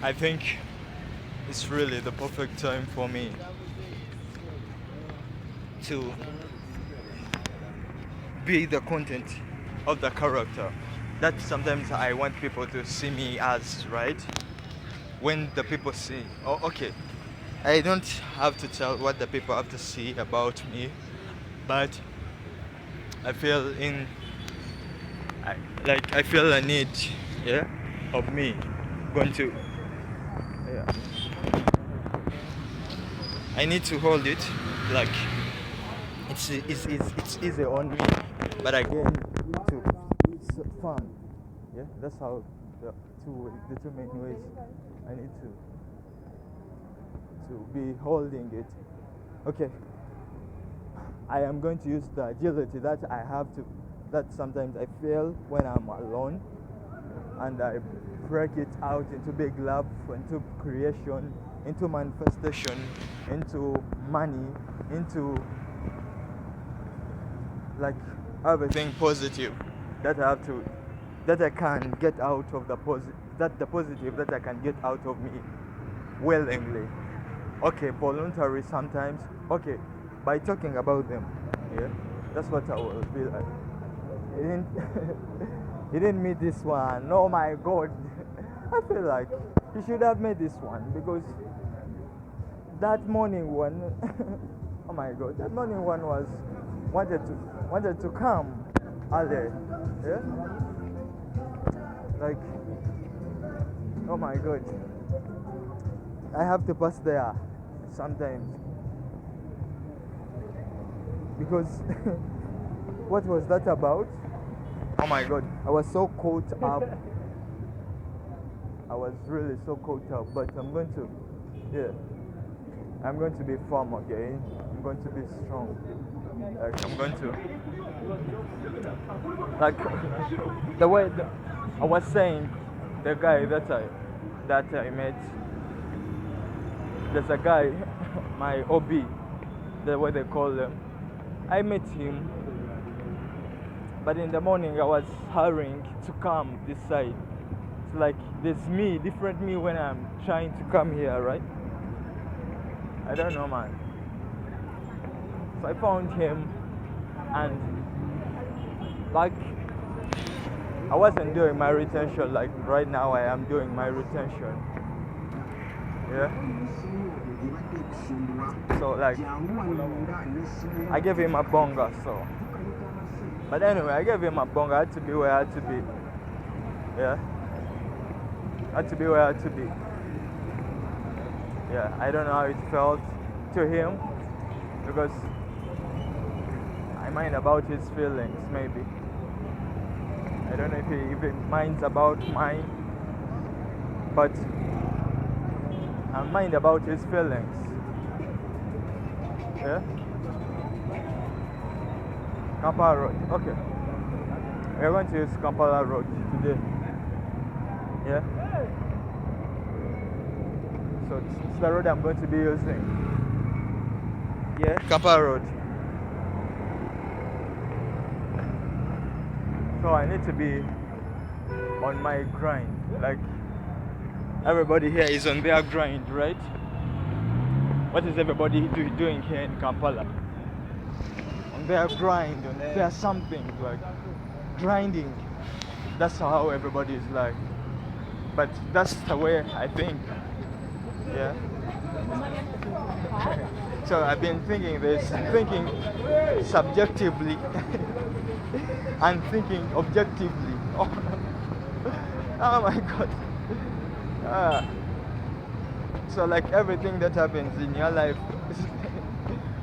I think it's really the perfect time for me to be the content of the character that sometimes I want people to see me as, right? When the people see, oh, okay, I don't have to tell what the people have to see about me, but I feel in, I, I feel a need, yeah, of me going to, yeah, I need to hold it, like it's easy on me, but again to it's fun. Yeah, that's how the two main ways I need to be holding it. Okay, I am going to use the agility that I have to, that sometimes I feel when I'm alone, and I break it out into big love, into creation, into manifestation, into money, into like everything positive that I have to, that I can get out of the the positive that I can get out of me willingly. Okay, voluntary sometimes. Okay, by talking about them. Yeah, that's what I will be like. He didn't, he didn't meet this one. Oh my god. I feel like he should have made this one because that morning one, oh my god, that morning one was wanted to come early. Yeah, like, oh my god, I have to pass there sometimes because what was that about? Oh my god, I was so caught up. I was really so caught up, but I'm going to, yeah, I'm going to be firm again. I'm going to be strong. Like I'm going to, like the way I was saying, the guy that I met. There's a guy, my OB, the way they call them. I met him, but in the morning I was hurrying to come this side. It's like there's me, different me when I'm trying to come here, right? I don't know, man. So I found him, and like I wasn't doing my retention like right now I am doing my retention. Yeah. So like I gave him a bonga, so but anyway I gave him a bonga. I had to be where I had to be. Yeah. I had to be where I had to be. Yeah, I don't know how it felt to him because I mind about his feelings maybe. I don't know if he even minds about mine, but I mind about his feelings. Yeah? Kampala Road. Okay. We're going to use Kampala Road today. Yeah? So it's the road I'm going to be using. Yeah? Kampala Road. So I need to be on my grind. Like everybody here is on their grind, right? What is everybody doing here in Kampala? On their grind, on their something, like grinding. That's how everybody is like. But that's the way I think. Yeah. So I've been thinking this, thinking subjectively and thinking objectively. Oh, oh my god. Ah. So like everything that happens in your life,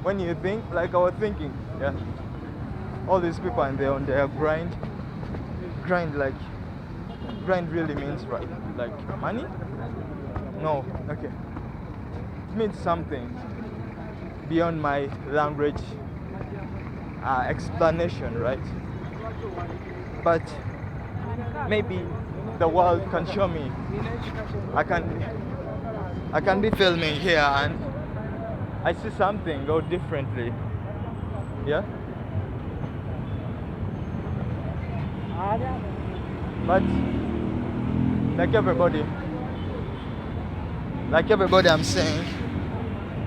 when you think, like I was thinking, yeah, all these people and they're on their grind. Grind like, grind really means right, like money? No, okay. It means something beyond my language explanation, right? But maybe the world can show me. I can be filming here and I see something go differently. Yeah? But like everybody, like everybody I'm seeing,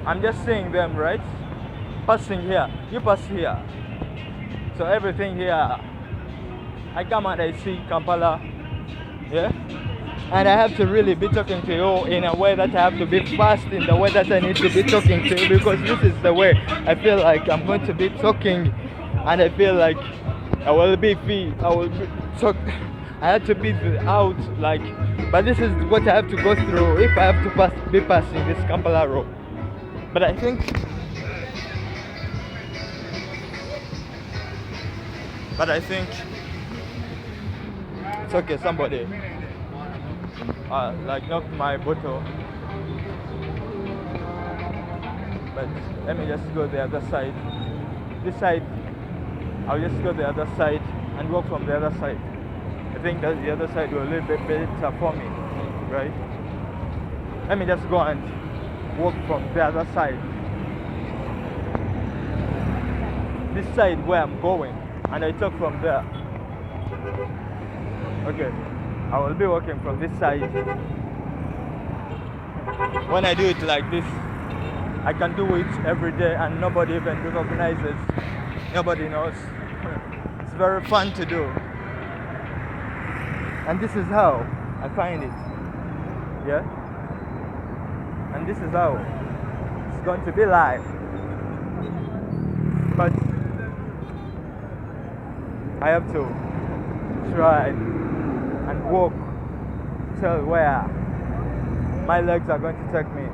I'm just seeing them, right? Passing here, you pass here. So everything here, I come and I see Kampala, yeah? And I have to really be talking to you in a way that I have to be fast in the way that I need to be talking to you, because this is the way I feel like I'm going to be talking, and I feel like I will be talk. I have to be out, like, but this is what I have to go through if I have to be passing this Kampala Road. But I think it's okay. Somebody like knocked my bottle, but let me just go the other side. This side, I'll just go the other side and walk from the other side. I think that the other side will a little bit better for me, right? Let me just go and walk from the other side. This side where I'm going, and I talk from there. Okay, I will be walking from this side. When I do it like this, I can do it every day and nobody even recognizes. Nobody knows. It's very fun to do. And this is how I find it. Yeah? And this is how it's going to be live. But I have to try and walk till where my legs are going to take me.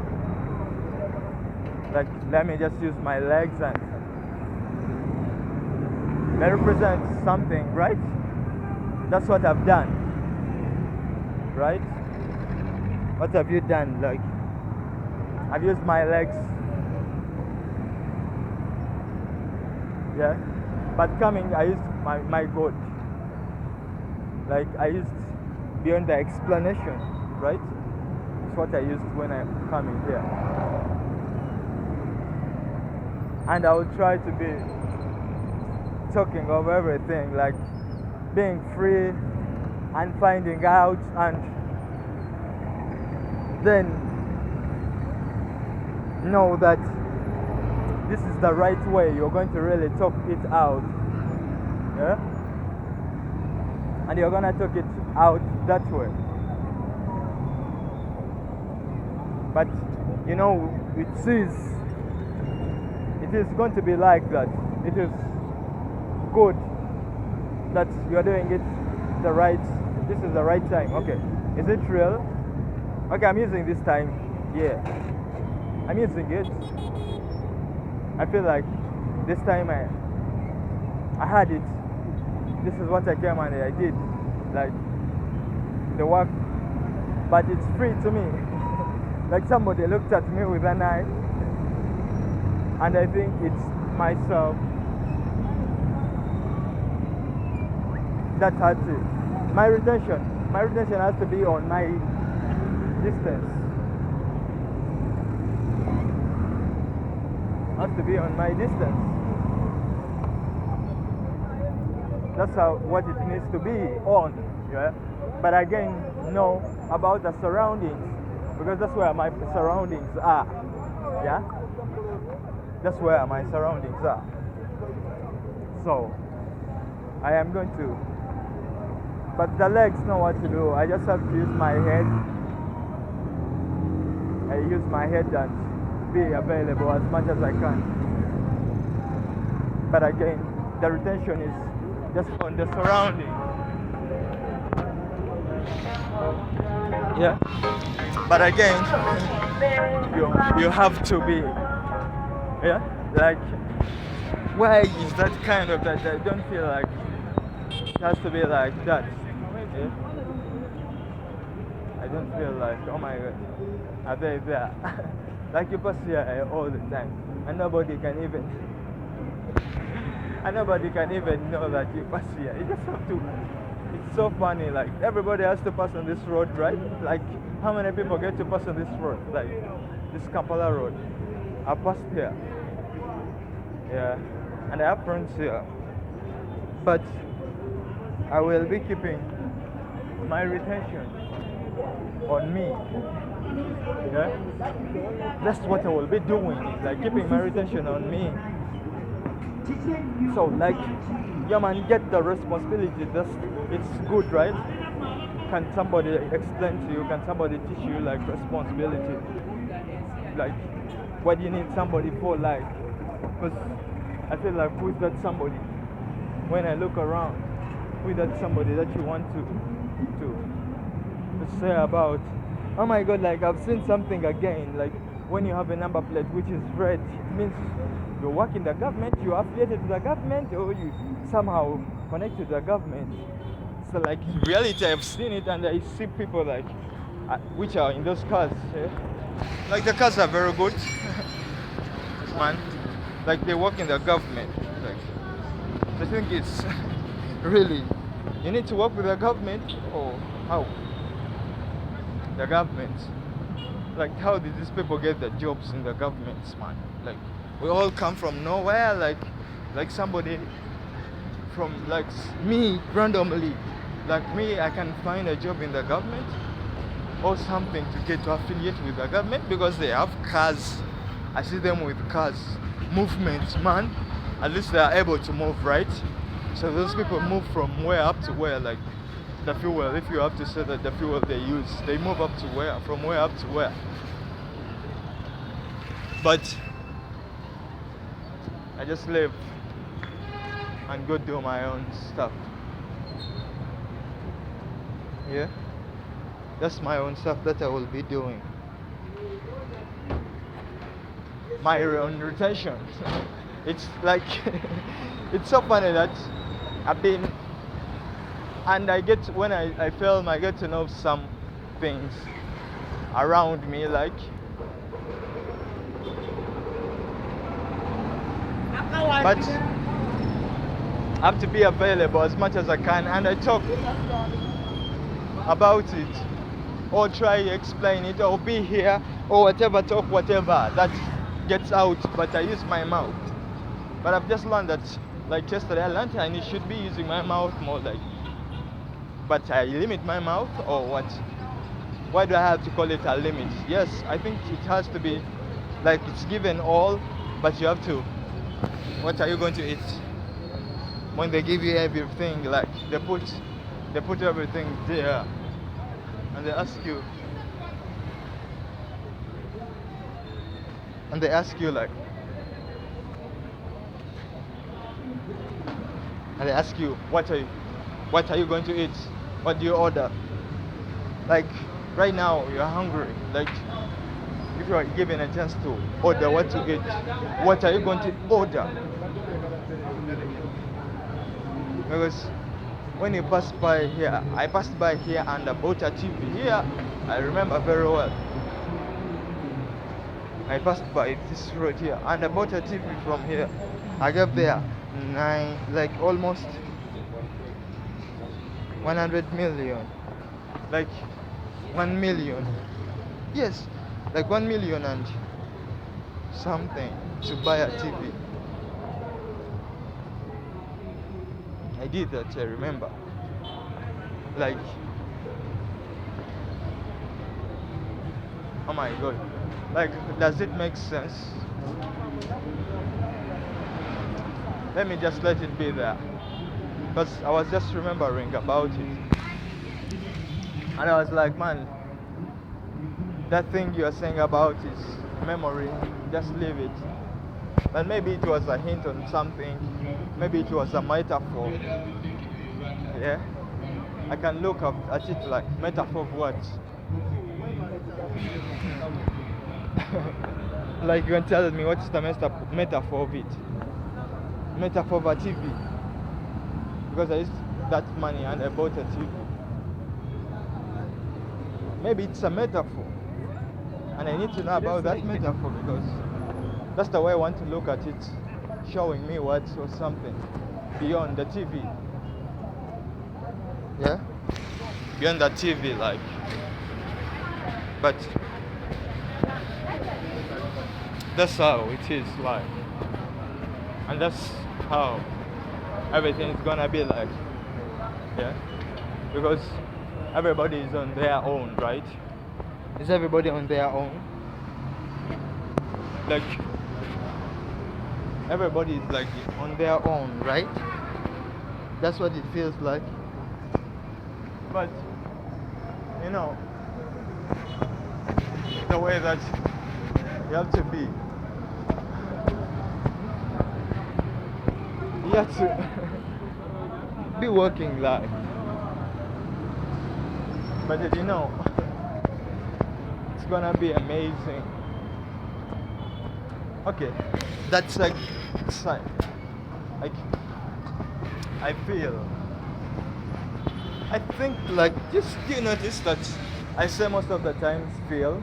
Like, let me just use my legs, and they represent something, right? That's what I've done, right? What have you done? Like, I've used my legs, yeah? But coming, I used my God. Like, I used beyond the explanation, right? It's what I used when I'm coming here. And I will try to be talking of everything, like being free and finding out, and then know that this is the right way. You're going to really talk it out, yeah? And you're gonna talk it out that way. But you know, it is going to be like that. It is good that you are doing it this is the right time. Okay, is it real? Okay, I'm using this time. Yeah, I'm using it. I feel like this time I had it. This is what I came and I did, like the work, but it's free to me. Like somebody looked at me with an eye, and I think it's myself that had to. My retention has to be on my distance. Has to be on my distance. That's what it needs to be on, yeah. But again, know about the surroundings, because that's where my surroundings are, yeah. That's where my surroundings are. So I am going to, but the legs know what to do. I just have to use my head. I use my head and be available as much as I can. But again, the retention is just on the surrounding. Yeah. But again, you have to be, yeah, like, why is that kind of that? I don't feel like it has to be like that. Yeah? I don't feel like, oh my god, are they there? Like you pass here all the time, and nobody can even know that you pass here. You just have to. It's so funny. Like everybody has to pass on this road, right? Like how many people get to pass on this road? Like this Kampala Road. I passed here. Yeah, and I have friends here. But I will be keeping my retention. on me. Yeah, that's what I will be doing. Is like keeping my attention on me. So like, yeah man, get the responsibility. That's it's good, right? Can somebody explain to you? Can somebody teach you like responsibility? Like, what do you need somebody for? Like, because I feel like who's that somebody? When I look around, who's that somebody that you want to say about? Oh my God! Like I've seen something again. Like when you have a number plate which is red, it means you work in the government, you are affiliated to the government, or you somehow connected to the government. So like in reality, I've seen it, and I see people like which are in those cars. Yeah? Like the cars are very good, man. Like they work in the government. Like I think it's really you need to work with the government or how the government. Like how did these people get the jobs in the governments, man? Like we all come from nowhere. Like somebody from like me randomly. Like me, I can find a job in the government or something to get to affiliate with the government because they have cars. I see them with cars, movements, man. At least they are able to move, right? So those people move from where up to where, like the fuel. If you have to say that the fuel they use, they move up to where, from where up to where. But I just live and go do my own stuff. Yeah, that's my own stuff that I will be doing. My own rotation. It's like it's so funny that I've been and I get when I film I get to know some things around me like but I have to be available as much as I can and I talk about it or try to explain it or be here or whatever, talk whatever that gets out, but I use my mouth. But I've just learned that like yesterday I learned I should be using my mouth more like, but I limit my mouth or what? Why do I have to call it a limit? Yes, I think it has to be like it's given all, but you have to, what are you going to eat? When they give you everything, like they put everything there and they ask you like and they ask you what are you going to eat? What do you order? Like right now you're hungry, like if you are given a chance to order what to eat, what are you going to order? Because when you pass by here, I passed by here and I bought a TV here. I remember very well. I passed by this road here and I bought a TV from here. I gave there almost 100 million. Like 1 million. Yes, like 1 million and something to buy a TV. I did that, I remember. Like, oh my God. Like, does it make sense? Let me just let it be there. Because I was just remembering about it. And I was like, man, that thing you're saying about is memory. Just leave it. But maybe it was a hint on something. Maybe it was a metaphor. Yeah? I can look up at it like metaphor of what? Like you can tell me what's the metaphor of it? Metaphor of a TV. Because I used that money and I bought a TV. Maybe it's a metaphor. And I need to know about that metaphor because that's the way I want to look at it, showing me what or something beyond the TV. Yeah? Beyond the TV, like. But that's how it is like. And that's how everything is gonna be like. Yeah? Because everybody is on their own, right? Is everybody on their own? Like everybody is like on their own, right? That's what it feels like. But you know, the way that you have to be. You have to be working life. But did you know it's gonna be amazing? Okay, that's like I feel. I think like just do you notice that I say most of the times feel?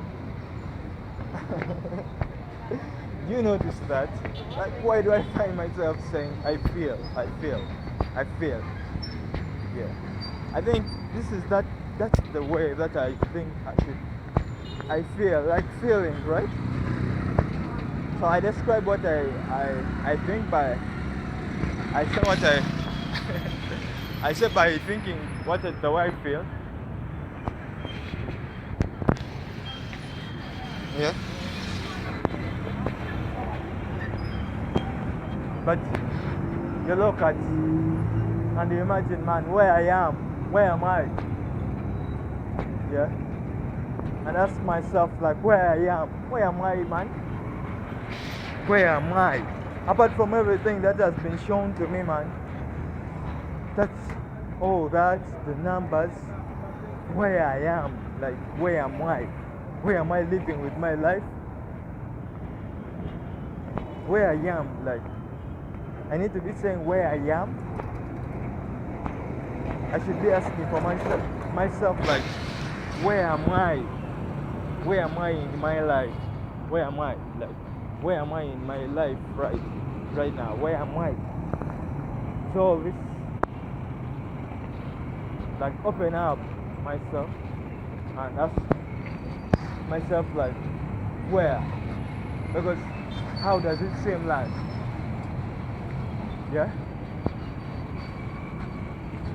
Do you notice that? Like why do I find myself saying I feel, I feel, I feel? Yeah. I think this is that's the way that I think I feel, like feelings, right? So I describe what I think by I say what I I say by thinking what the way I feel. Yeah. But you look at and you imagine, man, where I am, where am I? Yeah. And ask myself like where I am I, man? Where am I? Apart from everything that has been shown to me, man. That's the numbers. Where I am, like where am I? Where am I living with my life? Where I am, like I need to be saying where I am. I should be asking for myself like where am I? Where am I in my life? Where am I? Like where am I in my life right now? Where am I? So this like open up myself and ask myself like where? Because how does it seem like? Yeah?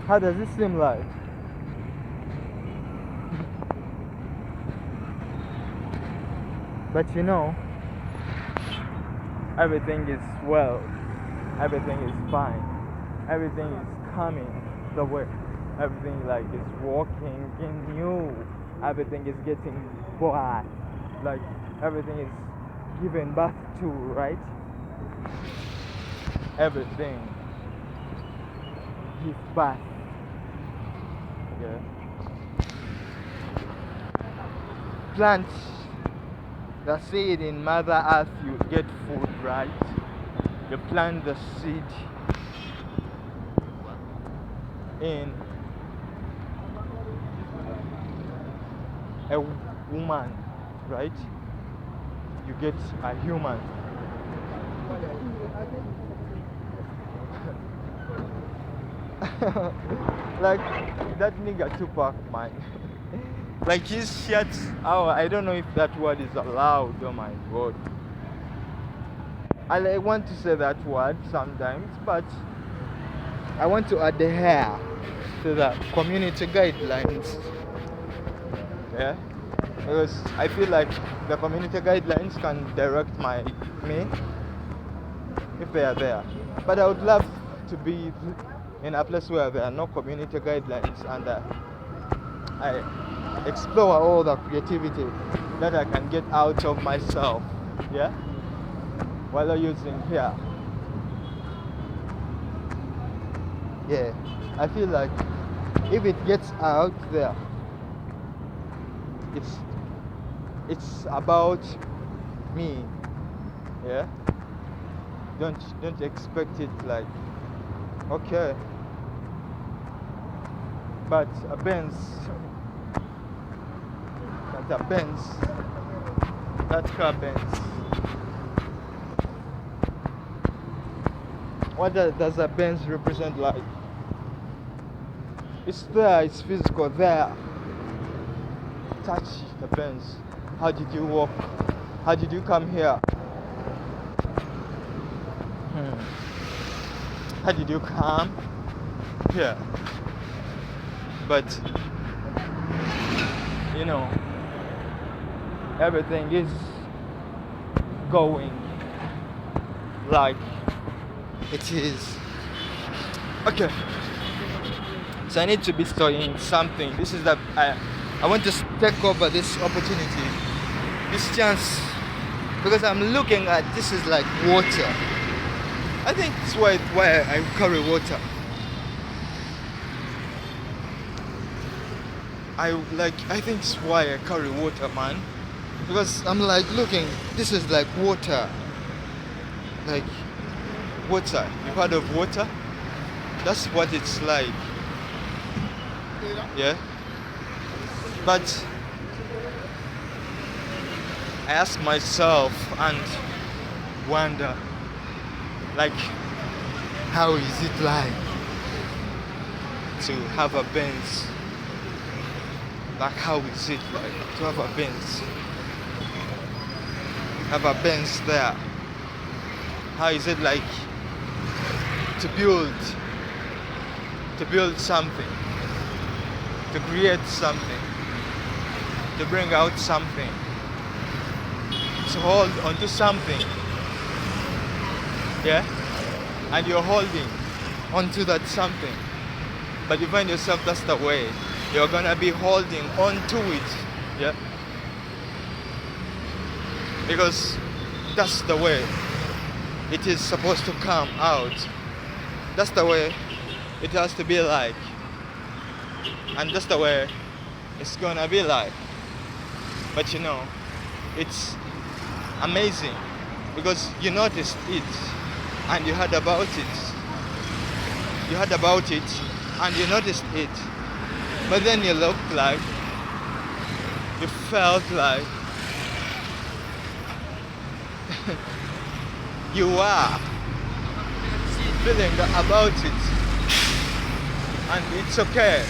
How does it seem like? But you know, everything is well, everything is fine, everything is coming the way, everything like is working in you, everything is getting bad, like everything is given birth to, right? Everything gives birth. Yeah. Plants the seed in Mother Earth, you get food, right? You plant the seed in a woman, right? You get a human. Like that nigga Tupac, man. Like his shit. Oh, I don't know if that word is allowed. Oh my god. I want to say that word sometimes, but I want to adhere to the community guidelines. Yeah, because I feel like the community guidelines can direct me if they are there. But I would love to be in a place where there are no community guidelines and I explore all the creativity that I can get out of myself, yeah, while I'm using here. Yeah, I feel like if it gets out there, it's about me, yeah. Don't expect it like okay, but a Benz. That Benz, that car Benz. What does a Benz represent like? It's there, it's physical there. Touch the Benz. How did you walk? How did you come here? How did you come here? But you know, everything is going like it is. Okay, so I need to be studying something. This is the I want to take over this opportunity, this chance, because I'm looking at this is like water. I think it's why I carry water. I think it's why I carry water, man. Because I'm like looking, this is like water. Like water. You've heard of water? That's what it's like. Yeah? But I ask myself and wonder, like, how is it like to have a Benz? Like, how is it like to have a Benz? Have a Benz there? How is it like to build something, to create something, to bring out something, to hold onto something, yeah? And you're holding onto that something, but you find yourself that's the way you're gonna be holding onto it, yeah? Because that's the way it is supposed to come out. That's the way it has to be like. And that's the way it's gonna be like. But you know, it's amazing because you noticed it and you heard about it. You heard about it and you noticed it. But then you looked like, you felt like you are feeling about it. And it's okay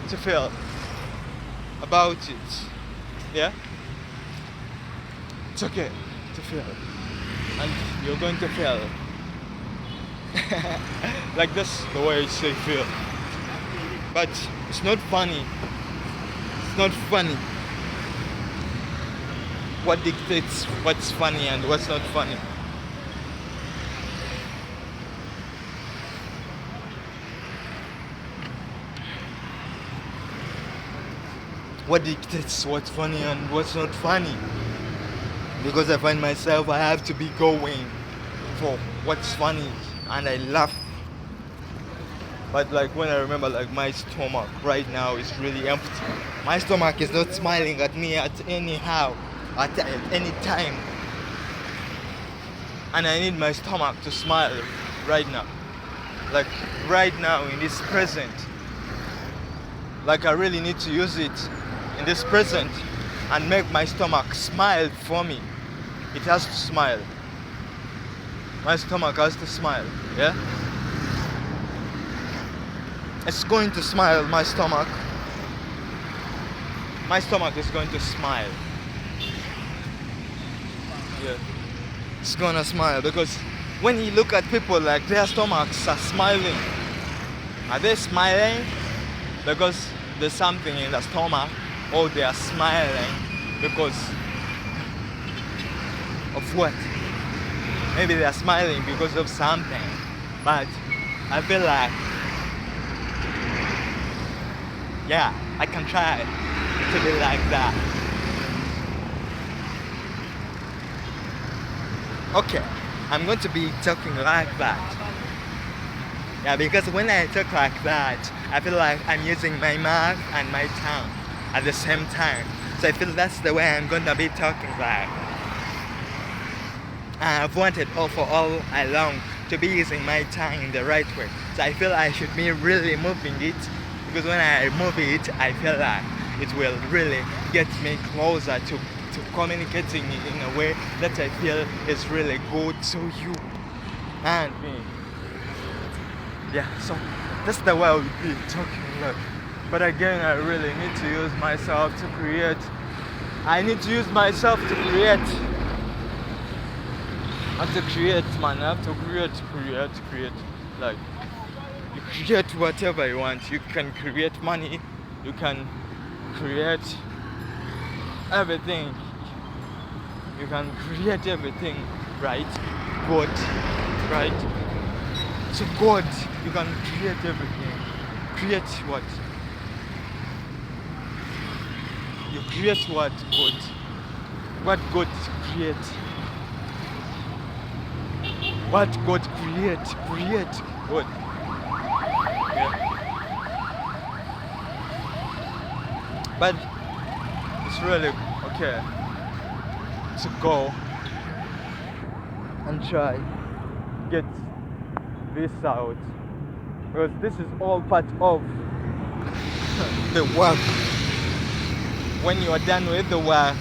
to feel about it. Yeah? It's okay to feel. And you're going to feel like this, the way you feel. But it's not funny. It's not funny. What dictates what's funny and what's not funny? What dictates what's funny and what's not funny? Because I find myself, I have to be going for what's funny and I laugh. But like when I remember like my stomach right now is really empty. My stomach is not smiling at me at any time. And I need my stomach to smile right now. Like right now in this present. Like I really need to use it in this present and make my stomach smile for me. It has to smile. My stomach has to smile, yeah? It's going to smile, my stomach. My stomach is going to smile. Yeah. It's gonna smile because when you look at people like their stomachs are smiling. Are they smiling because there's something in the stomach, or they are smiling because of what? Maybe they are smiling because of something, but I feel like, yeah, I can try to be like that. Okay, I'm going to be talking like that. Yeah, because when I talk like that, I feel like I'm using my mouth and my tongue at the same time. So I feel that's the way I'm going to be talking like. I've wanted for all along to be using my tongue in the right way. So I feel I should be really moving it, because when I move it, I feel like it will really get me closer to communicating in a way that I feel is really good to you and me. Yeah, so that's the way I would be talking like. But again, I really need to use myself to create. I need to use myself to create. I have to create, man. I have to create. Like, you create whatever you want. You can create money. You can create everything. You can create everything, right? God, right? So God, you can create everything. Create what? You create what? God. What God create? What God create? Create God. Yeah. But it's really okay to go and try get this out, because this is all part of the work. When you are done with the work,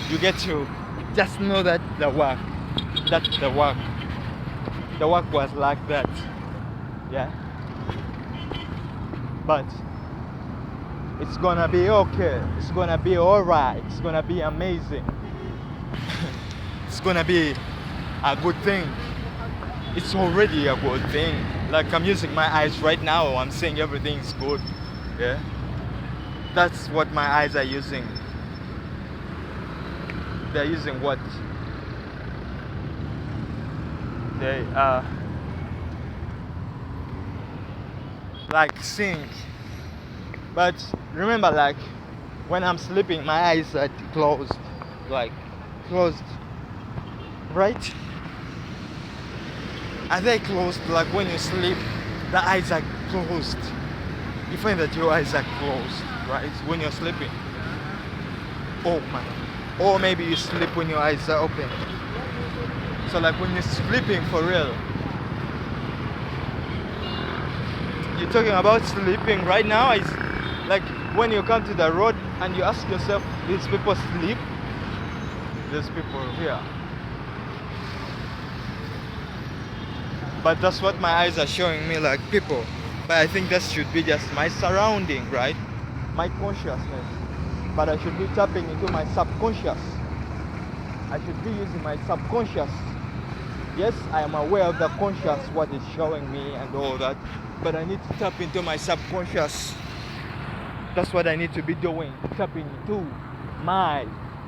you get to just know that the work was like that. Yeah, but it's gonna be okay, it's gonna be alright, it's gonna be amazing. It's gonna be a good thing. It's already a good thing. Like, I'm using my eyes right now, I'm saying everything's good. Yeah, that's what my eyes are using. They're using what? They are like seeing. But remember, like, when I'm sleeping, my eyes are closed. Like, closed. Right? Are they closed? Like, when you sleep, the eyes are closed. You find that your eyes are closed, right? When you're sleeping. Oh man. Or maybe you sleep when your eyes are open. So, like, when you're sleeping for real, you're talking about sleeping right now. It's like when you come to the road and you ask yourself, these people sleep? There's people here. But that's what my eyes are showing me, like people. But I think that should be just my surrounding, right? My consciousness. But I should be tapping into my subconscious. I should be using my subconscious. Yes, I am aware of the conscious, what it's showing me and all that. But I need to tap into my subconscious. That's what I need to be doing. Tapping into my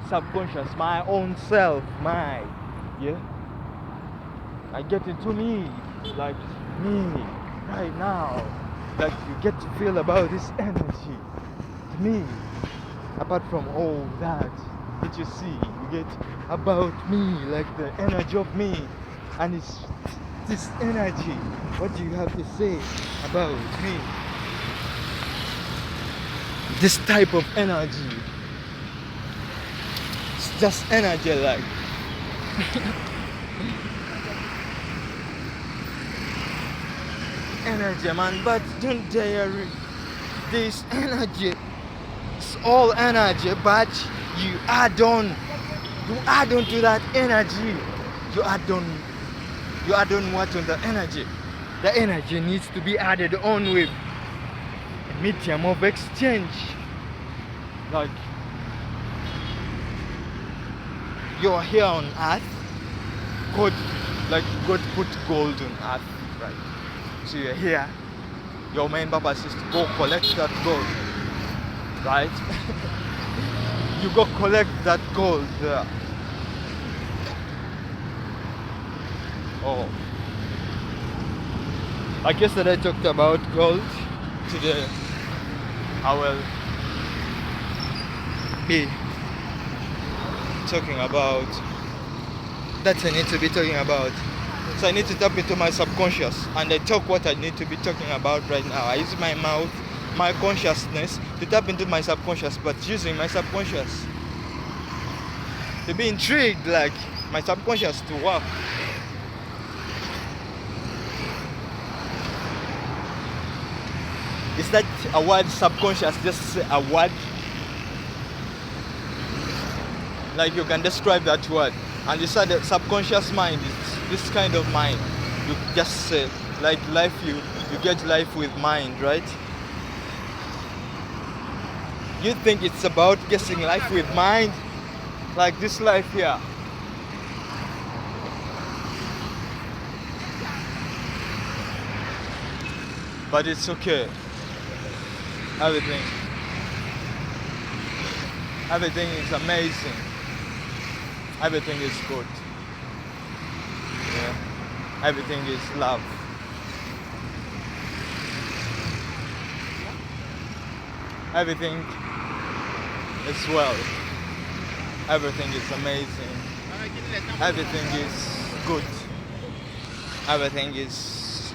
subconscious, my own self, yeah. I get into me, like me, right now. Like, you get to feel about this energy, me. Apart from all that you see, you get about me, like the energy of me. And it's this energy. What do you have to say about me? This type of energy. It's just energy, like. Energy, man, but don't dare this energy. It's all energy, but you add on to that energy. You add on what on the energy? The energy needs to be added on with a medium of exchange. Like, you're here on earth. God put gold on earth, right? So you're here. Your main purpose is to go collect that gold, right? You go collect that gold there. Oh, like yesterday I talked about gold. Today I will be talking about that I need to be talking about. So I need to tap into my subconscious, and I talk what I need to be talking about right now. I use my mouth, my consciousness to tap into my subconscious, but using my subconscious to be intrigued, like my subconscious to work. Is that a word, subconscious? Just a word? Like, you can describe that word. And you said that subconscious mind is this kind of mind. You just say, like life, you get life with mind, right? You think it's about getting life with mind? Like this life here. But it's okay. Everything Everything is amazing. Everything is good. Yeah. Everything is love. Everything is well. Everything is amazing. Everything is good. Everything is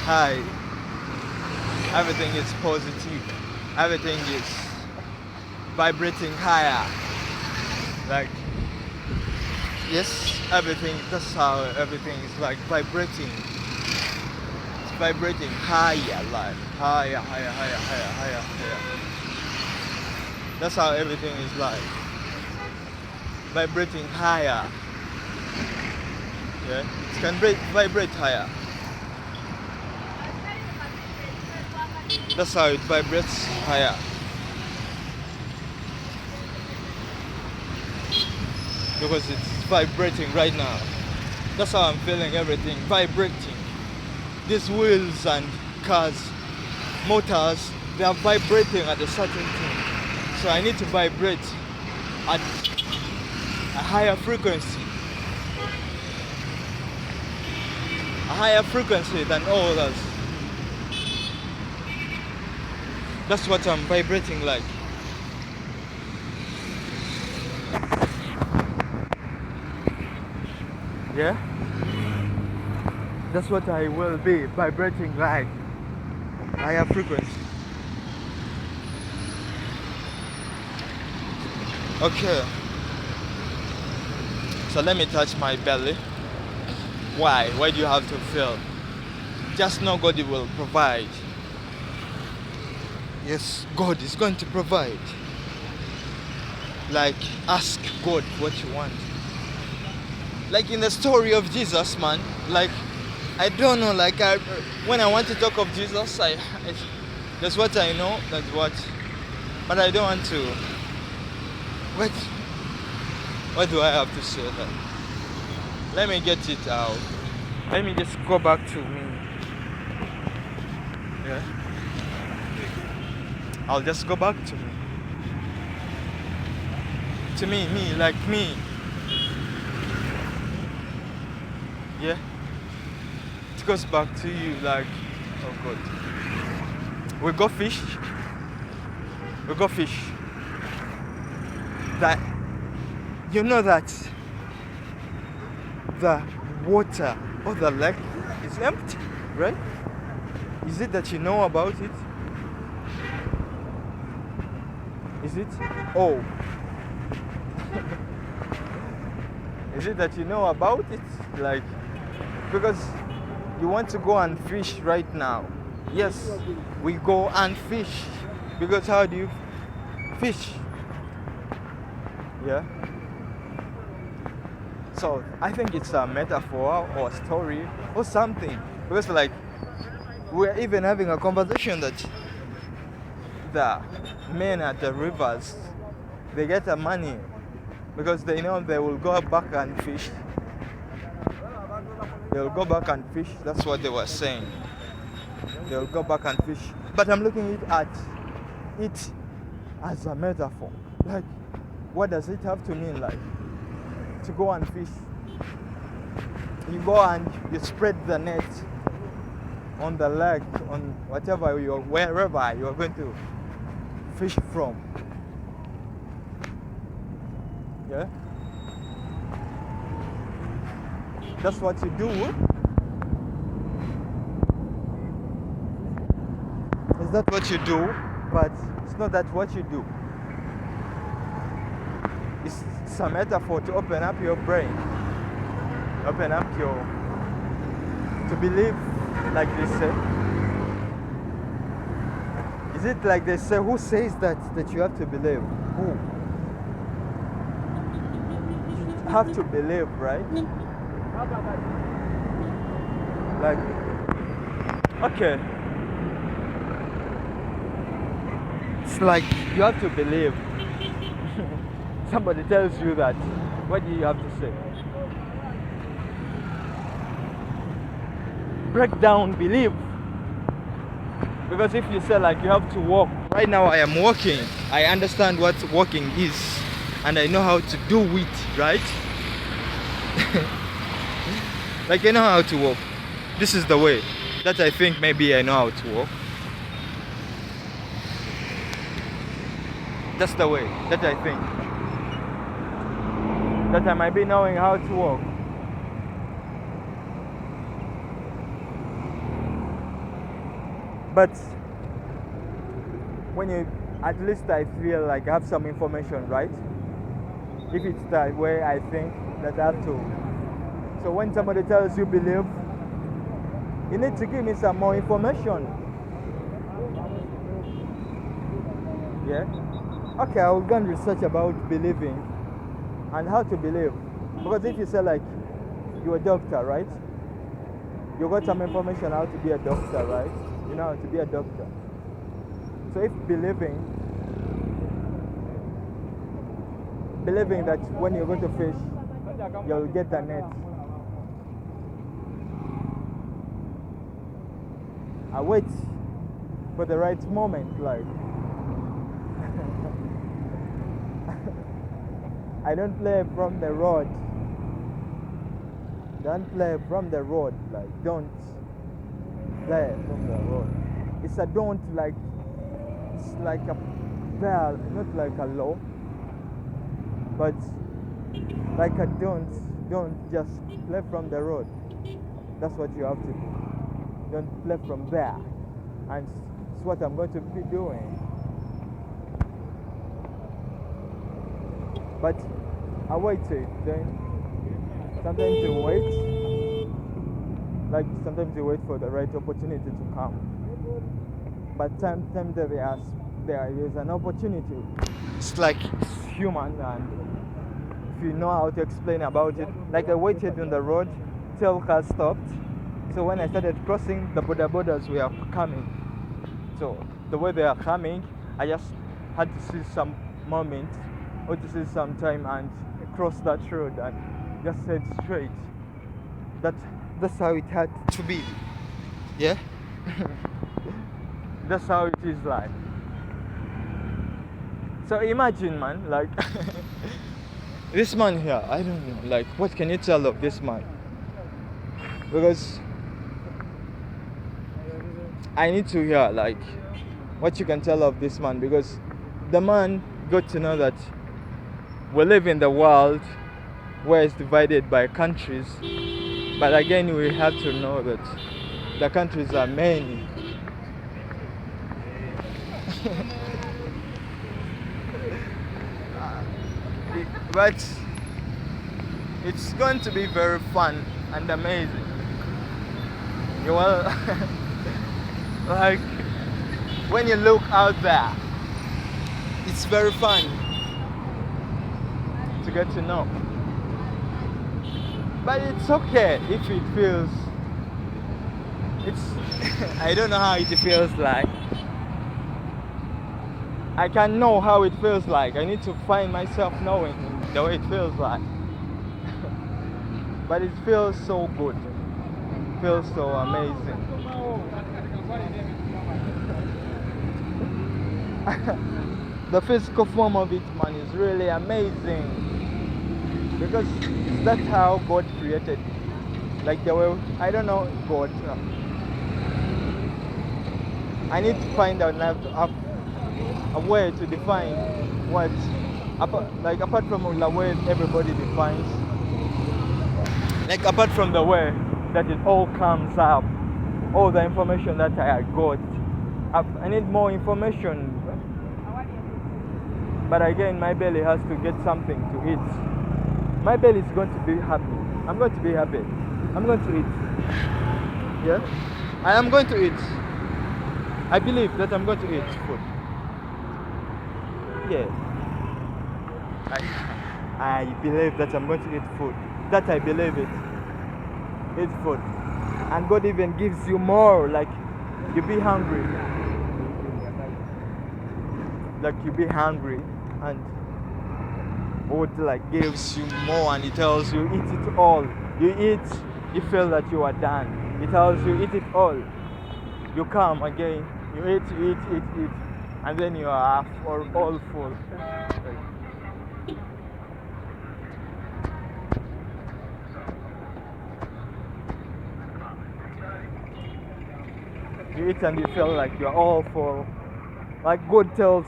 high. Everything is positive. Everything is vibrating higher. Like, yes, everything, that's how everything is like vibrating. It's vibrating higher, like higher, higher, higher, higher, higher, higher. That's how everything is like. Vibrating higher. Yeah, it can vibrate higher. That's how it vibrates higher. Because it's vibrating right now. That's how I'm feeling everything vibrating. These wheels and cars, motors, they are vibrating at a certain thing. So I need to vibrate at a higher frequency. A higher frequency than all others. That's what I'm vibrating like. Yeah? That's what I will be vibrating like. Higher frequency. Okay. So let me touch my belly. Why? Why do you have to feel? Just know God will provide. Yes, God is going to provide. Like, ask God what you want. Like in the story of Jesus, man. Like, I don't know, like when I want to talk of Jesus, that's what I know, that's what, but I don't want to. What do I have to say then? Let me get it out. Let me just go back to me. Yeah. I'll just go back to me. To me, like me. Yeah. It goes back to you like, oh God. We go fish. We go fish. That, you know that the water of the lake is empty, right? Is it that you know about it? Is it? Oh. Is it that you know about it? Like, because you want to go and fish right now. Yes, we go and fish. Because how do you fish? Yeah. So I think it's a metaphor or a story or something. Because like we're even having a conversation that the men at the rivers, they get the money because they know they will go back and fish. They will go back and fish. That's what they were saying. They will go back and fish. But I'm looking at it as a metaphor. Like, what does it have to mean? Like, to go and fish. You go and you spread the net on the lake, on wherever you're going to fish from. Yeah? That's what you do. Is that what you do? But it's not that what you do. It's a metaphor to open up your brain. Open up to believe, like they say. Is it like they say, who says that you have to believe? Who? You have to believe, right? Like, okay. It's like you have to believe. Somebody tells you that. What do you have to say? Break down belief. Because if you say like you have to walk, right now I am walking, I understand what walking is, and I know how to do it, right? Like I know how to walk. This is the way that I think maybe I know how to walk. That's the way that I think that I might be knowing how to walk. But when you, at least I feel like I have some information, right? If it's the way I think that I have to. So when somebody tells you believe, you need to give me some more information. Yeah? Okay, I will go and research about believing and how to believe. Because if you say like you're a doctor, right? You got some information how to be a doctor, right? You know how to be a doctor. So if believing that when you go to fish, you'll get the net. I wait for the right moment, like I don't play from the road. Don't play from the road, like don't play from the road. It's a don't, like it's like a bell, not like a law, but like a don't just play from the road. That's what you have to do. Don't play from there, and it's what I'm going to be doing. But I waited. Then sometimes you wait, like sometimes you wait for the right opportunity to come. But sometimes there is an opportunity. It's like it's human, and if you know how to explain about it, like I waited on the road till cars stopped. So when I started crossing, the borders were coming. So the way they are coming, I just had to see some moment or to see some time and cross that road and just head straight. That's how it had to be. Yeah? That's how it is like. So imagine, man, like this man here, I don't know, like what can you tell of this man? Because I need to hear like what you can tell of this man, because the man got to know that we live in the world where it's divided by countries, but again we have to know that the countries are many. But it's going to be very fun and amazing. You will like when you look out there, it's very fun to get to know. But it's okay if it feels, it's I don't know how it feels like. I can know how it feels like. I need to find myself knowing the way it feels like. But it feels so good. It feels so amazing. The physical form of it, man, is really amazing. Because that's how God created. Like the way, I don't know God. I need to find out now to have a way to define what, apart from the way everybody defines, like apart from the way that it all comes up, all the information that I got, I need more information. But again, my belly has to get something to eat. My belly is going to be happy. I'm going to be happy. I'm going to eat. Yeah? I am going to eat. I believe that I'm going to eat food. Yeah. I believe that I'm going to eat food. That I believe it. Eat food. And God even gives you more. Like you be hungry. Like you be hungry and God like gives you more and He tells you eat it all. You eat, you feel that you are done. He tells you eat it all. You come again, you eat, and then you are all full. You eat and you feel like you're all full. Like God tells,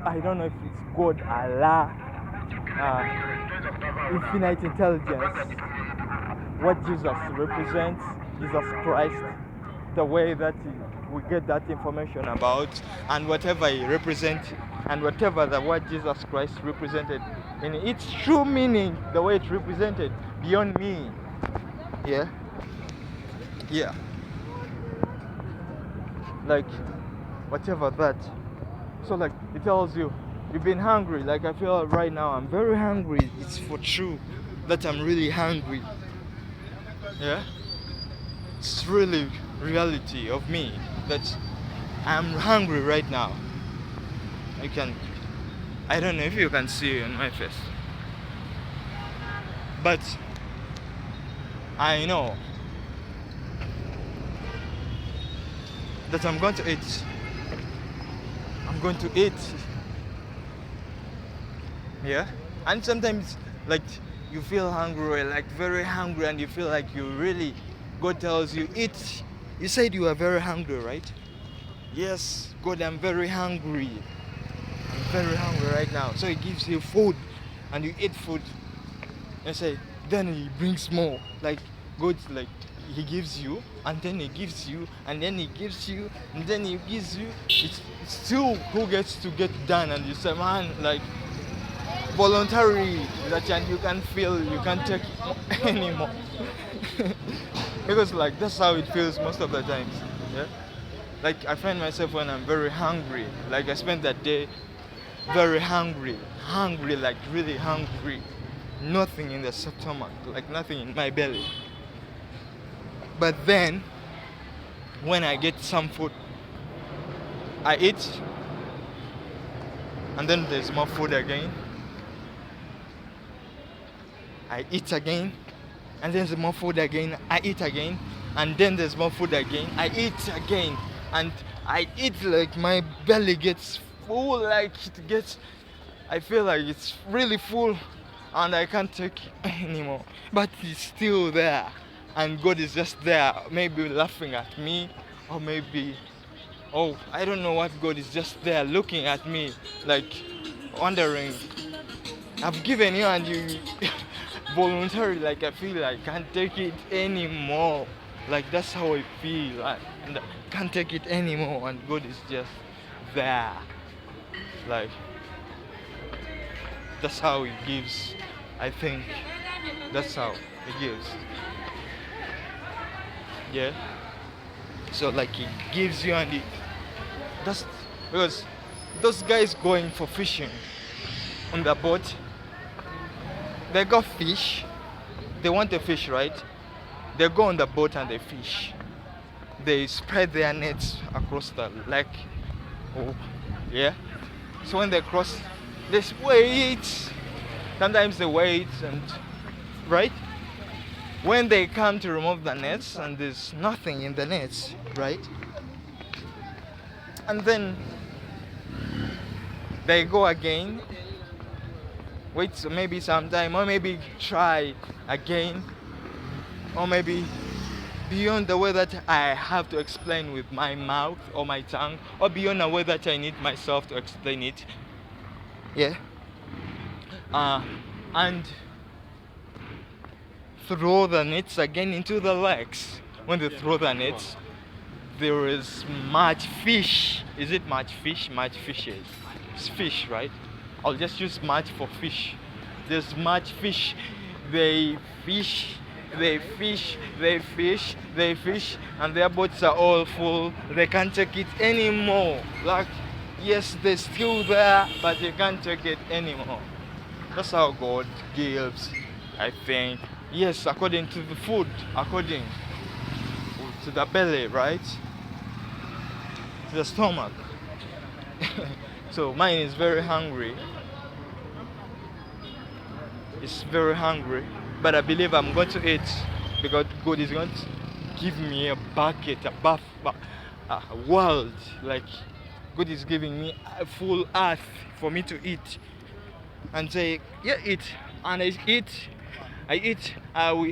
I don't know if it's God, Allah, infinite intelligence, what Jesus represents, Jesus Christ, the way that we get that information about, and whatever he represents, and whatever the word Jesus Christ represented in its true meaning, the way it's represented beyond me. Yeah. Like whatever that. So like it tells you you've been hungry. Like I feel right now I'm very hungry. It's for true that I'm really hungry. Yeah. It's really reality of me that I'm hungry right now. I don't know if you can see it on my face, but I know that I'm going to eat. I'm going to eat. Yeah. And sometimes like you feel hungry, like very hungry, and you feel like you really, God tells you eat. You said you are very hungry, right? Yes, God, I'm very hungry. I'm very hungry right now. So he gives you food and you eat food and say, then he brings more. Like God, like he gives you and then he gives you and then he gives you and then he gives you. It's still who gets to get done, and you say, man, like voluntary that, and you can feel you can't take anymore. Because like that's how it feels most of the times. Yeah. Like I find myself when I'm very hungry. Like I spent that day very hungry, like really hungry. Nothing in the stomach, like nothing in my belly. But then when I get some food, I eat, and then there's more food again. I eat again, and then there's more food again. I eat again, and then there's more food again. I eat again, and I eat like my belly gets full, like it gets, I feel like it's really full, and I can't take anymore. But it's still there, and God is just there, maybe laughing at me, or maybe, oh, I don't know what. God is just there looking at me, like wondering, I've given you and you voluntarily, like I feel like I can't take it anymore. Like that's how I feel, and I can't take it anymore, and God is just there. Like that's how he gives. I think that's how he gives. Yeah. So like he gives you, and that's because those guys going for fishing on the boat, they got fish. They want a fish, right? They go on the boat and they fish. They spread their nets across the lake. Oh, yeah. So when they cross, they wait. Sometimes they wait, and right? When they come to remove the nets and there's nothing in the nets, right? And then they go again, wait maybe some time, or maybe try again, or maybe beyond the way that I have to explain with my mouth or my tongue, or beyond the way that I need myself to explain it. Yeah. And throw the nets again into the lakes. When they throw the nets, there is much fish. Is it much fish? Much fishes. It's fish, right? I'll just use much for fish. There's much fish. They fish, they fish, they fish, they fish, and their boats are all full. They can't take it anymore. Like, yes, they're still there, but they can't take it anymore. That's how God gives, I think. Yes, according to the food, according to the belly, right? To the stomach. So mine is very hungry. It's very hungry, but I believe I'm going to eat because God is going to give me a bucket, world. Like God is giving me a full earth for me to eat and say, yeah, eat, and I eat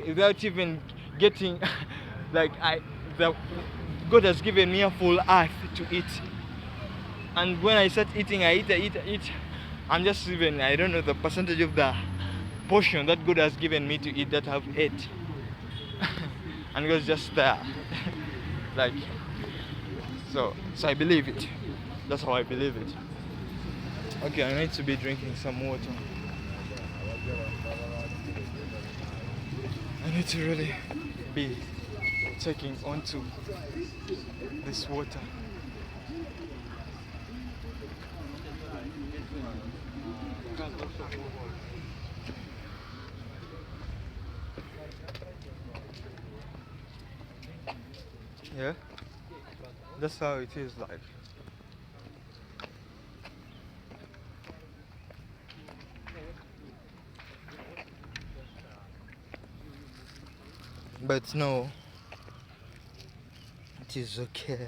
without even getting like the God has given me a full earth to eat. And when I start eating, I eat. I'm just even, I don't know the percentage of the portion that God has given me to eat that I've ate. And it was just there. Like, so I believe it. That's how I believe it. Okay, I need to be drinking some water. I need to really be taking onto this water. Yeah, that's how it is like. But no, it is okay.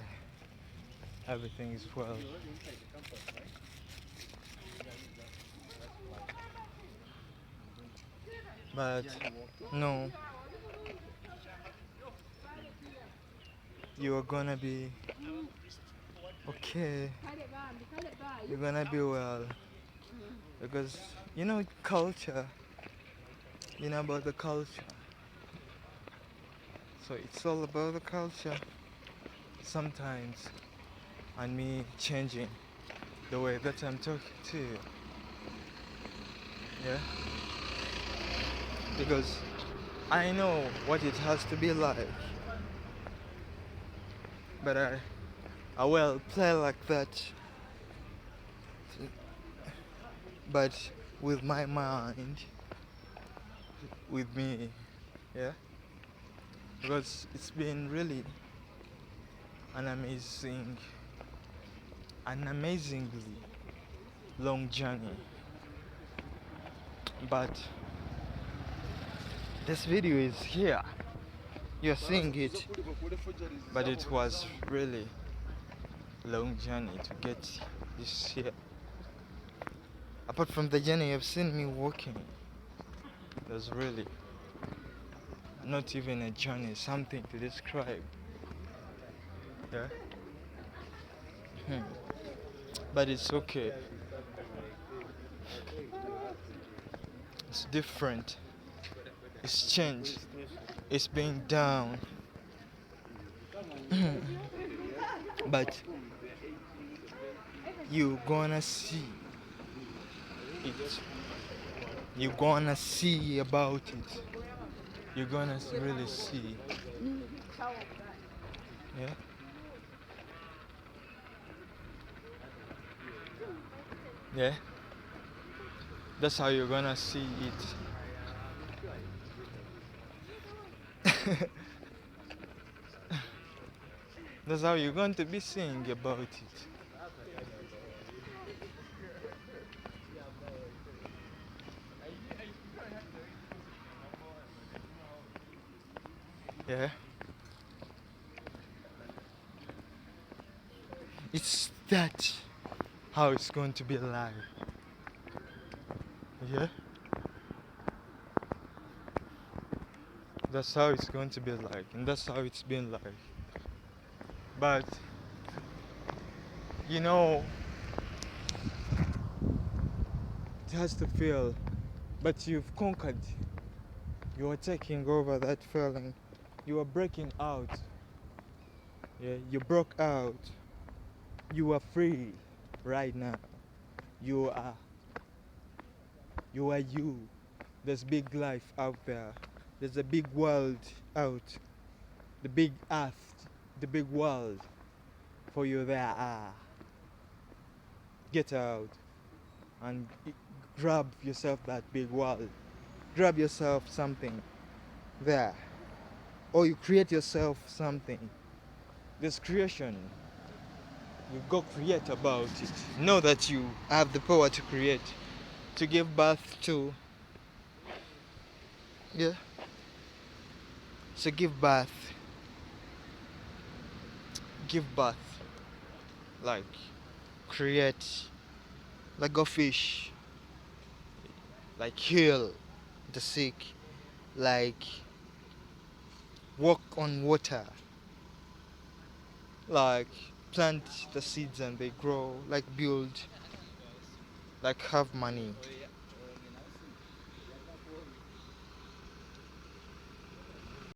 Everything is well. But no, you are gonna be okay. You're gonna be well. Because you know culture, you know about the culture. So it's all about the culture. Sometimes, and me changing the way that I'm talking to you. Yeah? Because I know what it has to be like. But I will play like that. But with my mind, with me. Yeah? Because it's been really an amazingly long journey. But this video is here. You're seeing it. But it was really long journey to get this here. Apart from the journey you've seen me walking, there's really not even a journey, something to describe. Yeah? But it's okay. It's different. It's changed. It's being down. But you gonna see it. You're gonna see about it. You're gonna really see. Yeah? Yeah? That's how you're gonna see it. That's how you're going to be seeing about it. Yeah? It's that how it's going to be like. Yeah? That's how it's going to be like, and that's how it's been like. But you know, it has to feel, but you've conquered. You are taking over that feeling. You are breaking out. Yeah, you broke out. You are free right now. You are you. There's big life out there. There's a big world out. The big earth, the big world for you there are. Get out and grab yourself that big world. Grab yourself something there. Or you create yourself something. This creation, you go create about it. Know that you have the power to create, to give birth to. Yeah. So give birth. give birth, like create, like a fish, like heal the sick, like walk on water, like plant the seeds and they grow, like build, like have money.